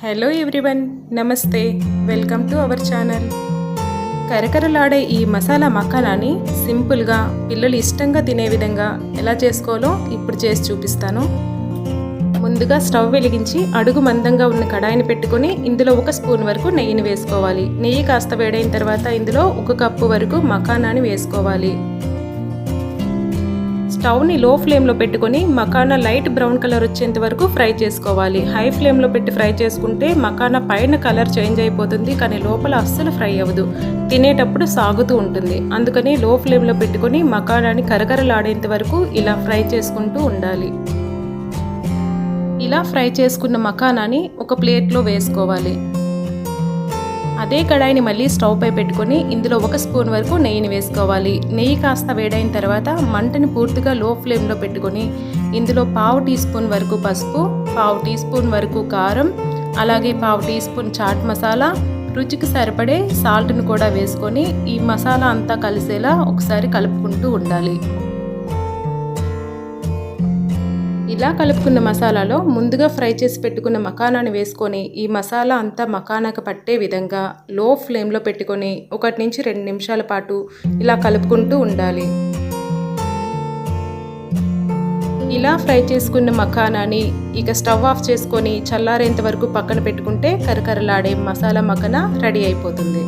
Hello everyone, నమస్తే. Welcome to our channel. కరకరలాడే ఈ మసాలా మఖానాని సింపుల్గా పిల్లలు ఇష్టంగా తినే విధంగా ఎలా చేసుకోవాలో ఇప్పుడు చేసి చూపిస్తాను. ముందుగా స్టవ్ వెలిగించి అడుగు మందంగా ఉన్న కడాయిని పెట్టుకొని ఇందులో 1 స్పూన్ వరకు నెయ్యిని వేసుకోవాలి. నెయ్యి కాస్త వేడైన తర్వాత ఇందులో 1 కప్పు వరకు మఖానాని వేసుకోవాలి. స్టవ్ని లో ఫ్లేమ్లో పెట్టుకొని మఖానా లైట్ బ్రౌన్ కలర్ వచ్చేంత వరకు ఫ్రై చేసుకోవాలి. హై ఫ్లేమ్లో పెట్టి ఫ్రై చేసుకుంటే మఖానా పైన కలర్ చేంజ్ అయిపోతుంది, కానీ లోపల అస్సలు ఫ్రై అవ్వదు, తినేటప్పుడు సాగుతూ ఉంటుంది. అందుకని లో ఫ్లేమ్లో పెట్టుకొని మఖానాని కరకరలాడేంత వరకు ఇలా ఫ్రై చేసుకుంటూ ఉండాలి. ఇలా ఫ్రై చేసుకున్న మఖానాని ఒక ప్లేట్లో వేసుకోవాలి. అదే కడాయిని మళ్ళీ స్టవ్ పై పెట్టుకొని ఇందులో 1 స్పూన్ వరకు నెయ్యిని వేసుకోవాలి. నెయ్యి కాస్త వేడైన తర్వాత మంటని పూర్తిగా లో ఫ్లేమ్లో పెట్టుకొని ఇందులో 1/2 టీ స్పూన్ వరకు పసుపు, 1/2 టీ స్పూన్ వరకు కారం, అలాగే 1/2 టీ స్పూన్ చాట్ మసాలా, రుచికి సరిపడే సాల్ట్ని కూడా వేసుకొని ఈ మసాలా అంతా కలిసేలా ఒకసారి కలుపుకుంటూ ఉండాలి. ఇలా కలుపుకున్న మసాలాలో ముందుగా ఫ్రై చేసి పెట్టుకున్న మఖానాని వేసుకొని ఈ మసాలా అంతా మఖానాకు పట్టే విధంగా లో ఫ్లేమ్లో పెట్టుకొని 1 నుంచి 2 నిమిషాల పాటు ఇలా కలుపుకుంటూ ఉండాలి. ఇలా ఫ్రై చేసుకున్న మఖానాని ఇక స్టవ్ ఆఫ్ చేసుకొని చల్లారేంత వరకు పక్కన పెట్టుకుంటే కరకరలాడే మసాలా మఖానా రెడీ అయిపోతుంది.